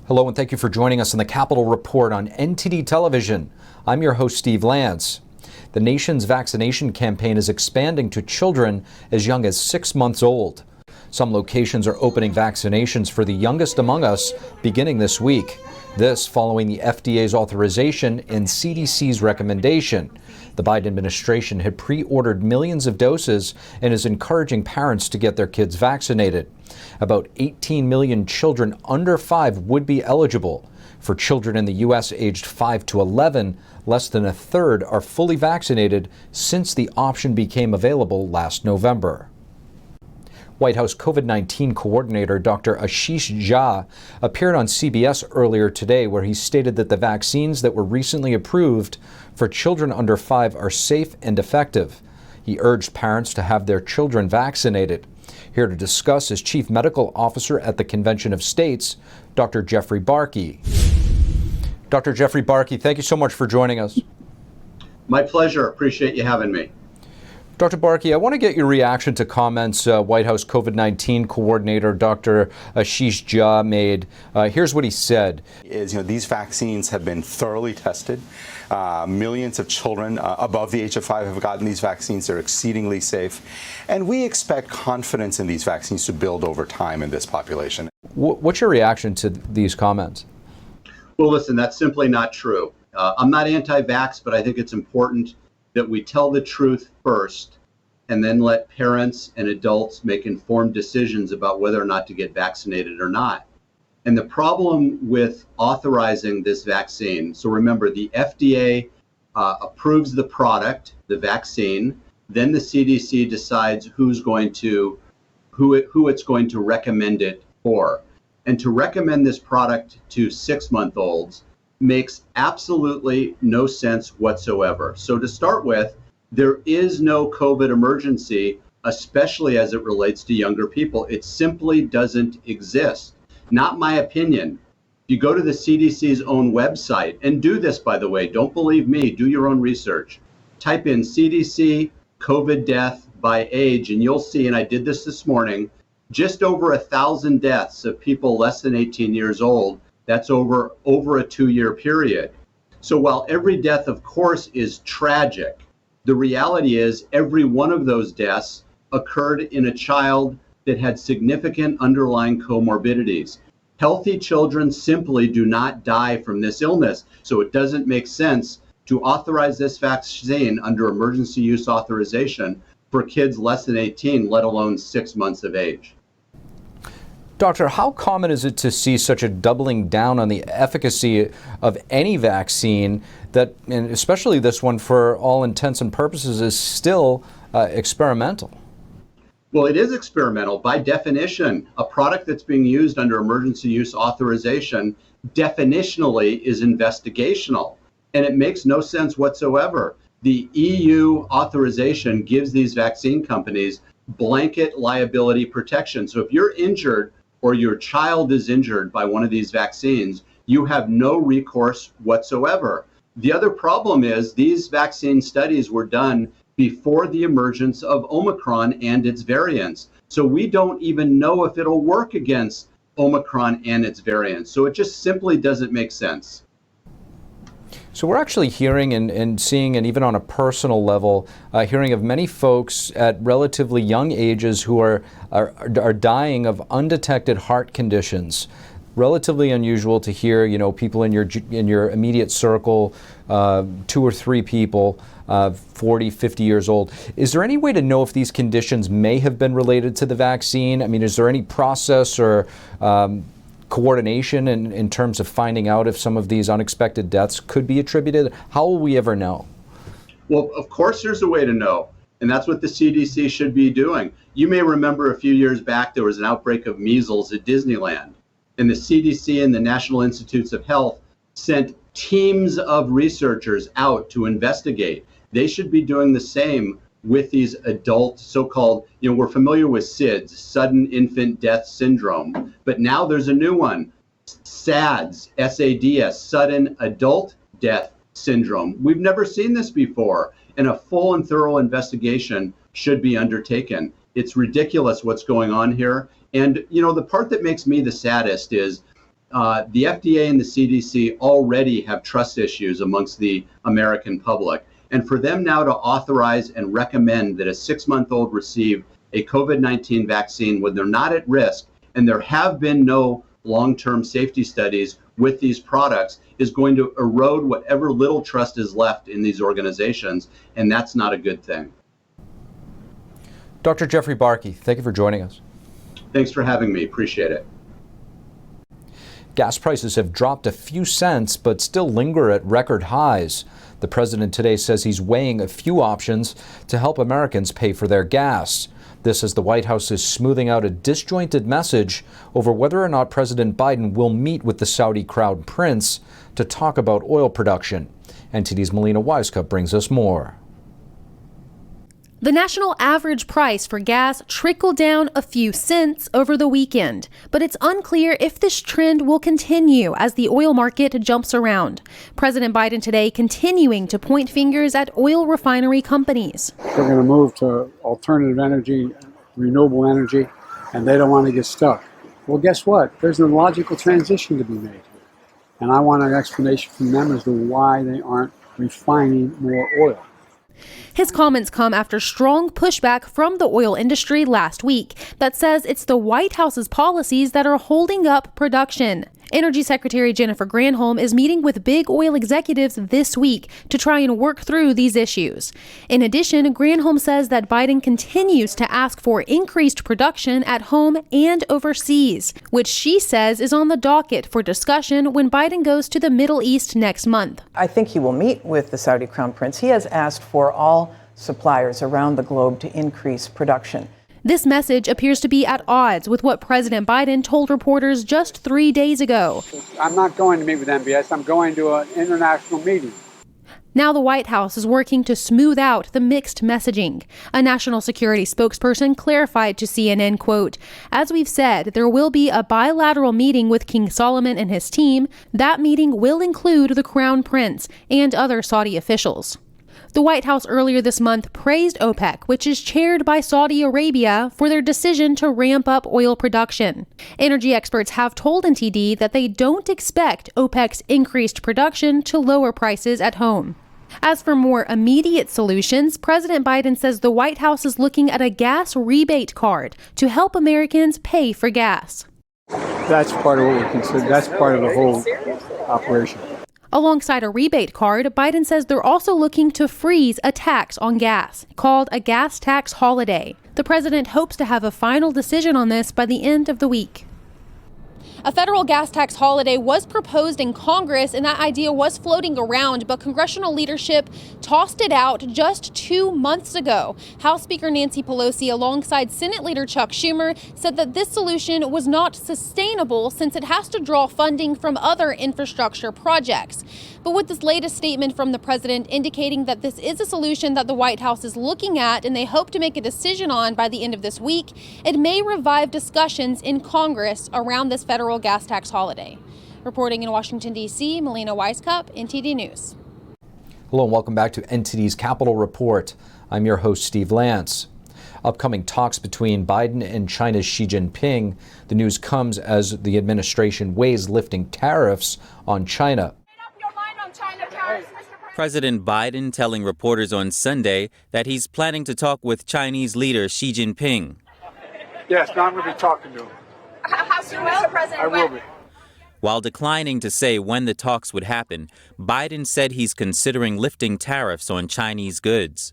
Hello and thank you for joining us on the Capitol Report on NTD television. I'm your host, Steve Lance. The nation's vaccination campaign is expanding to children as young as 6 months old. Some locations are opening vaccinations for the youngest among us beginning this week. This following the FDA's authorization and CDC's recommendation. The Biden administration had pre-ordered millions of doses and is encouraging parents to get their kids vaccinated. About 18 million children under 5 would be eligible. For children in the U.S. aged 5 to 11, less than a third are fully vaccinated since the option became available last November. White House COVID-19 coordinator Dr. Ashish Jha appeared on CBS earlier today, where he stated that the vaccines that were recently approved for children under 5 are safe and effective. He urged parents to have their children vaccinated. Here to discuss is Chief Medical Officer at the Convention of States, Dr. Jeffrey Barkey. Dr. Jeffrey Barkey, thank you so much for joining us. My pleasure. Appreciate you having me. Dr. Barkey, I want to get your reaction to comments White House COVID-19 coordinator Dr. Ashish Jha made. Here's what he said. These vaccines have been thoroughly tested. Millions of children above the age of 5 have gotten these vaccines. They're exceedingly safe. And we expect confidence in these vaccines to build over time in this population. What's your reaction to these comments? Well, listen, that's simply not true. I'm not anti-vax, but I think it's important that we tell the truth first and then let parents and adults make informed decisions about whether or not to get vaccinated or not. And the problem with authorizing this vaccine, so remember, the FDA approves the product, the vaccine, then the CDC decides who it's going to recommend it for. And to recommend this product to 6-month-olds makes absolutely no sense whatsoever. So to start with, there is no COVID emergency, especially as it relates to younger people. It simply doesn't exist. Not my opinion. If you go to the CDC's own website, and do this, by the way, don't believe me, do your own research. Type in CDC COVID death by age, and you'll see, and I did this morning, just over 1,000 deaths of people less than 18 years old. That's over a 2-year period. So while every death, of course, is tragic, the reality is every one of those deaths occurred in a child that had significant underlying comorbidities. Healthy children simply do not die from this illness. So it doesn't make sense to authorize this vaccine under emergency use authorization for kids less than 18, let alone 6 months of age. Doctor, how common is it to see such a doubling down on the efficacy of any vaccine that, and especially this one for all intents and purposes, is still experimental? Well, it is experimental. By definition, a product that's being used under emergency use authorization definitionally is investigational, and it makes no sense whatsoever. The EU authorization gives these vaccine companies blanket liability protection. So if you're injured or your child is injured by one of these vaccines, you have no recourse whatsoever. The other problem is these vaccine studies were done before the emergence of Omicron and its variants. So we don't even know if it'll work against Omicron and its variants. So it just simply doesn't make sense. So we're actually hearing and seeing, and even on a personal level, hearing of many folks at relatively young ages who are dying of undetected heart conditions. Relatively unusual to hear, people in your immediate circle, 2 or 3 people, 40, 50 years old. Is there any way to know if these conditions may have been related to the vaccine? I mean, is there any process or coordination in terms of finding out if some of these unexpected deaths could be attributed? How will we ever know? Well, of course there's a way to know, and that's what the CDC should be doing. You may remember a few years back there was an outbreak of measles at Disneyland, and the CDC and the National Institutes of Health sent teams of researchers out to investigate. They should be doing the same with these adult so-called, we're familiar with SIDS, sudden infant death syndrome, but now there's a new one, SADS, SADS, sudden adult death syndrome. We've never seen this before, and a full and thorough investigation should be undertaken. It's ridiculous what's going on here. And, the part that makes me the saddest is the FDA and the CDC already have trust issues amongst the American public. And for them now to authorize and recommend that a 6-month-old receive a COVID-19 vaccine when they're not at risk, and there have been no long-term safety studies with these products, is going to erode whatever little trust is left in these organizations, and that's not a good thing. Dr. Jeffrey Barkey, thank you for joining us. Thanks for having me. Appreciate it. Gas prices have dropped a few cents, but still linger at record highs. The president today says he's weighing a few options to help Americans pay for their gas. This as the White House is smoothing out a disjointed message over whether or not President Biden will meet with the Saudi Crown Prince to talk about oil production. NTD's Melina Wisecup brings us more. The national average price for gas trickled down a few cents over the weekend, but it's unclear if this trend will continue as the oil market jumps around. President Biden today continuing to point fingers at oil refinery companies. They're going to move to alternative energy, renewable energy, and they don't want to get stuck. Well, guess what? There's a logical transition to be made here. And I want an explanation from them as to why they aren't refining more oil. His comments come after strong pushback from the oil industry last week that says it's the White House's policies that are holding up production. Energy Secretary Jennifer Granholm is meeting with big oil executives this week to try and work through these issues. In addition, Granholm says that Biden continues to ask for increased production at home and overseas, which she says is on the docket for discussion when Biden goes to the Middle East next month. I think he will meet with the Saudi Crown Prince. He has asked for all suppliers around the globe to increase production. This message appears to be at odds with what President Biden told reporters just 3 days ago. I'm not going to meet with MBS. I'm going to an international meeting. Now the White House is working to smooth out the mixed messaging. A national security spokesperson clarified to CNN, quote, "As we've said, there will be a bilateral meeting with King Solomon and his team. That meeting will include the Crown Prince and other Saudi officials." The White House earlier this month praised OPEC, which is chaired by Saudi Arabia, for their decision to ramp up oil production. Energy experts have told NTD that they don't expect OPEC's increased production to lower prices at home. As for more immediate solutions, President Biden says the White House is looking at a gas rebate card to help Americans pay for gas. That's part of what we consider. That's part of the whole operation. Alongside a rebate card, Biden says they're also looking to freeze a tax on gas, called a gas tax holiday. The president hopes to have a final decision on this by the end of the week. A federal gas tax holiday was proposed in Congress, and that idea was floating around, but congressional leadership tossed it out just 2 months ago. House Speaker Nancy Pelosi, alongside Senate Leader Chuck Schumer, said that this solution was not sustainable since it has to draw funding from other infrastructure projects. But with this latest statement from the president indicating that this is a solution that the White House is looking at and they hope to make a decision on by the end of this week, it may revive discussions in Congress around this federal gas tax holiday. Reporting in Washington, D.C., Melina Wisecup, NTD News. Hello and welcome back to NTD's Capital Report. I'm your host, Steve Lance. Upcoming talks between Biden and China's Xi Jinping. The news comes as the administration weighs lifting tariffs on China. President Biden telling reporters on Sunday that he's planning to talk with Chinese leader Xi Jinping. Yes, now I'm going to be talking to him. How soon will the president? I will be. While declining to say when the talks would happen, Biden said he's considering lifting tariffs on Chinese goods.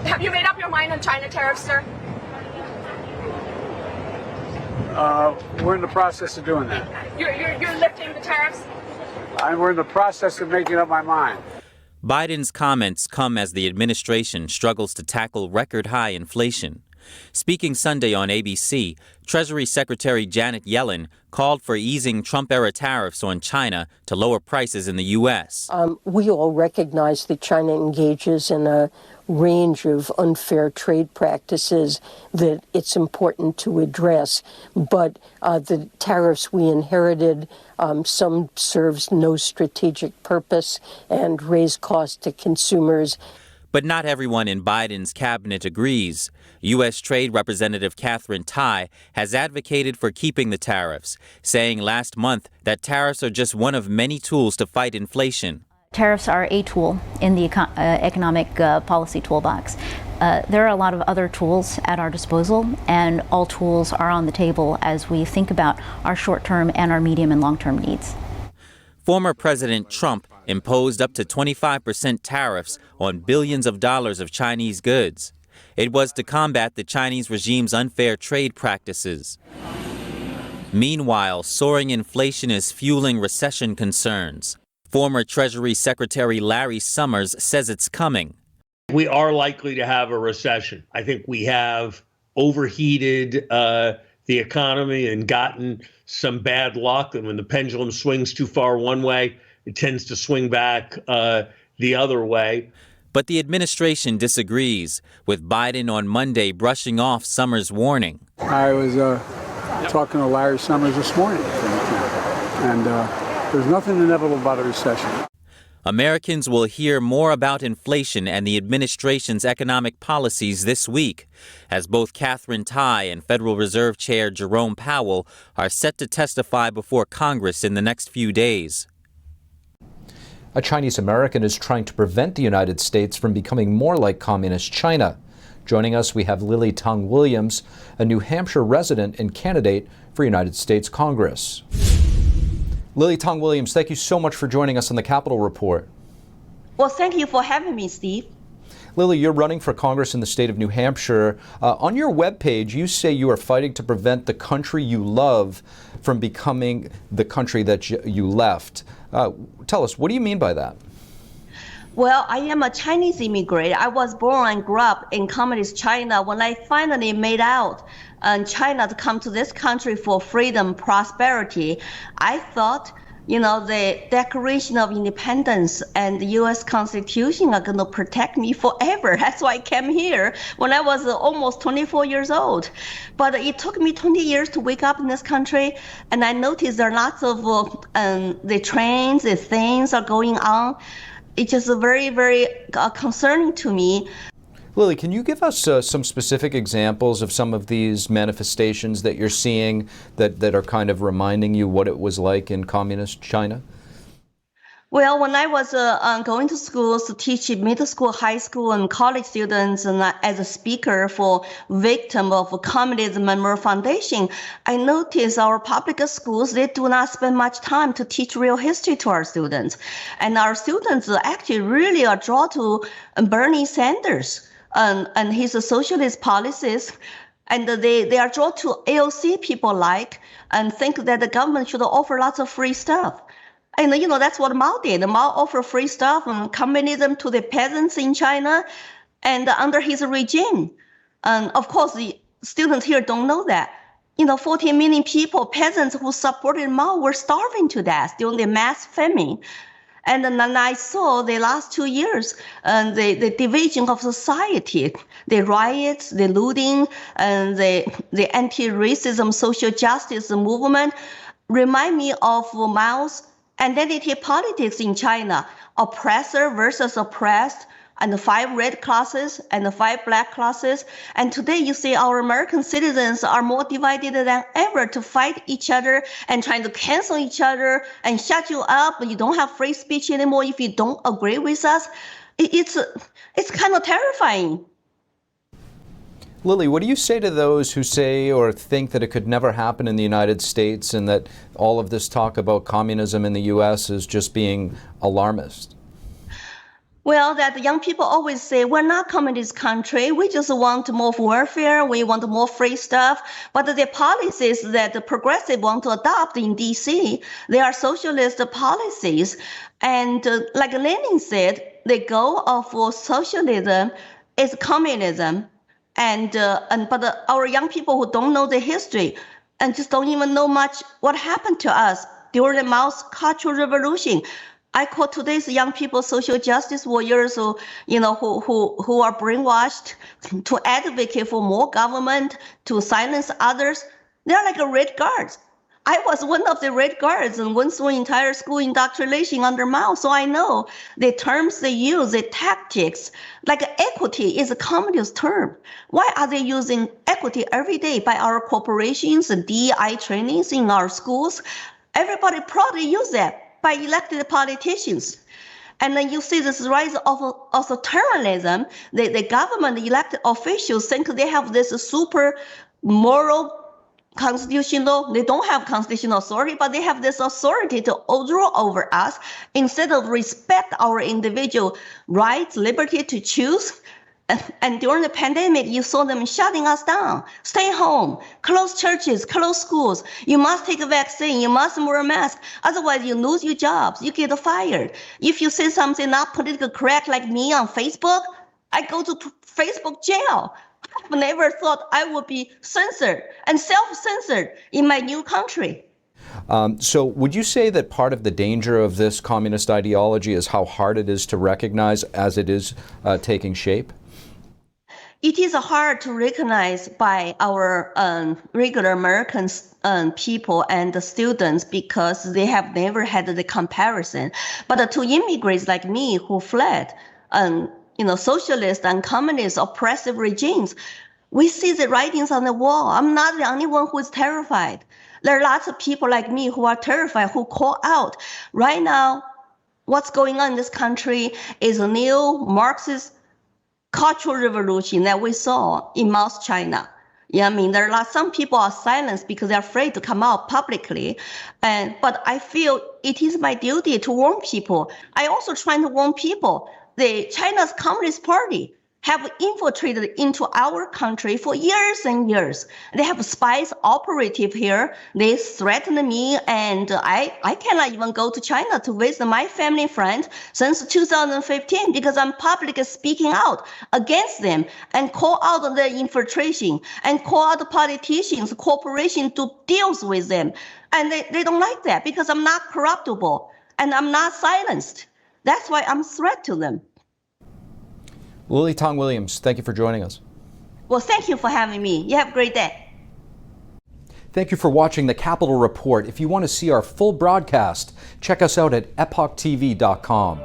Have you made up your mind on China tariffs, sir? We're in the process of doing that. You're lifting the tariffs? We're in the process of making up my mind. Biden's comments come as the administration struggles to tackle record-high inflation. Speaking Sunday on ABC, Treasury Secretary Janet Yellen called for easing Trump-era tariffs on China to lower prices in the U.S. We all recognize that China engages in a range of unfair trade practices that it's important to address. But the tariffs we inherited, some serves no strategic purpose and raise costs to consumers. But not everyone in Biden's cabinet agrees. U.S. Trade Representative Katherine Tai has advocated for keeping the tariffs, saying last month that tariffs are just one of many tools to fight inflation. Tariffs are a tool in the economic policy toolbox. There are a lot of other tools at our disposal, and all tools are on the table as we think about our short-term and our medium and long-term needs. Former President Trump imposed up to 25% tariffs on billions of dollars of Chinese goods. It was to combat the Chinese regime's unfair trade practices. Meanwhile, soaring inflation is fueling recession concerns. Former Treasury Secretary Larry Summers says it's coming. We are likely to have a recession. I think we have overheated the economy and gotten some bad luck. And when the pendulum swings too far one way, it tends to swing back the other way. But the administration disagrees, with Biden on Monday brushing off Summers' warning. I was talking to Larry Summers this morning, and there's nothing inevitable about a recession. Americans will hear more about inflation and the administration's economic policies this week, as both Katherine Tai and Federal Reserve Chair Jerome Powell are set to testify before Congress in the next few days. A Chinese American is trying to prevent the United States from becoming more like communist China. Joining us, we have Lily Tong Williams, a New Hampshire resident and candidate for United States Congress. Lily Tong Williams, thank you so much for joining us on the Capitol Report. Well, thank you for having me, Steve. Lily, you're running for Congress in the state of New Hampshire. On your webpage, you say you are fighting to prevent the country you love from becoming the country that you left. Tell us, what do you mean by that? Well, I am a Chinese immigrant. I was born and grew up in communist China. When I finally made out China to come to this country for freedom, prosperity, I thought, the Declaration of Independence and the U.S. Constitution are going to protect me forever. That's why I came here when I was almost 24 years old. But it took me 20 years to wake up in this country, and I noticed there are lots of the trends, the things are going on. It's just very, very concerning to me. Lily, can you give us some specific examples of some of these manifestations that you're seeing that are kind of reminding you what it was like in communist China? Well, when I was going to schools to teach middle school, high school, and college students, and as a speaker for victims of Communism Memorial Foundation, I noticed our public schools, they do not spend much time to teach real history to our students. And our students actually really are drawn to Bernie Sanders and his socialist policies. And they are drawn to AOC people and think that the government should offer lots of free stuff. And, that's what Mao did. Mao offered free stuff and communism to the peasants in China and under his regime. And of course, the students here don't know that. 14 million people, peasants who supported Mao, were starving to death during the mass famine. And then I saw the last 2 years the division of society, the riots, the looting, and the anti-racism, social justice movement remind me of Mao's identity politics in China, oppressor versus oppressed, and the 5 red classes and the 5 black classes. And today you see our American citizens are more divided than ever to fight each other and trying to cancel each other and shut you up. You don't have free speech anymore if you don't agree with us. It's kind of terrifying. Lily, what do you say to those who say or think that it could never happen in the United States and that all of this talk about communism in the U.S. is just being alarmist? Well, that the young people always say, we're not communist country. We just want more welfare. We want more free stuff. But the policies that the progressive want to adopt in D.C., they are socialist policies. And like Lenin said, the goal of socialism is communism. But our young people who don't know the history and just don't even know much what happened to us during the Mao's Cultural Revolution. I call today's young people social justice warriors who are brainwashed to advocate for more government, to silence others. They're like red guards. I was one of the Red Guards and went through entire school indoctrination under Mao, so I know the terms they use, the tactics. Like equity is a communist term. Why are they using equity every day by our corporations and DEI trainings in our schools? Everybody proudly use that by elected politicians. And then you see this rise of authoritarianism. The government elected officials think they have this super moral constitutional, they don't have constitutional authority, but they have this authority to rule over us instead of respect our individual rights, liberty to choose. And during the pandemic, you saw them shutting us down. Stay home, close churches, close schools. You must take a vaccine. You must wear a mask. Otherwise, you lose your jobs. You get fired. If you say something not politically correct like me on Facebook, I go to Facebook jail. I've never thought I would be censored and self-censored in my new country. So would you say that part of the danger of this communist ideology is how hard it is to recognize as it is taking shape? It is hard to recognize by our regular American people and the students because they have never had the comparison. But to immigrants like me who fled socialist and communist oppressive regimes, we see the writings on the wall. I'm not the only one who is terrified. There are lots of people like me who are terrified, who call out. Right now, what's going on in this country is a new Marxist cultural revolution that we saw in South China. Yeah, I mean, there are some people are silenced because they're afraid to come out publicly. But I feel it is my duty to warn people. I also try to warn people. The China's Communist Party have infiltrated into our country for years and years. They have spies operative here. They threaten me, and I cannot even go to China to visit my family and friends since 2015 because I'm publicly speaking out against them and call out the infiltration and call out the politicians, corporations to deal with them. And they don't like that because I'm not corruptible and I'm not silenced. That's why I'm a threat to them. Lily Tong Williams, thank you for joining us. Well, thank you for having me. You have a great day. Thank you for watching the Capitol Report. If you want to see our full broadcast, check us out at epochtv.com.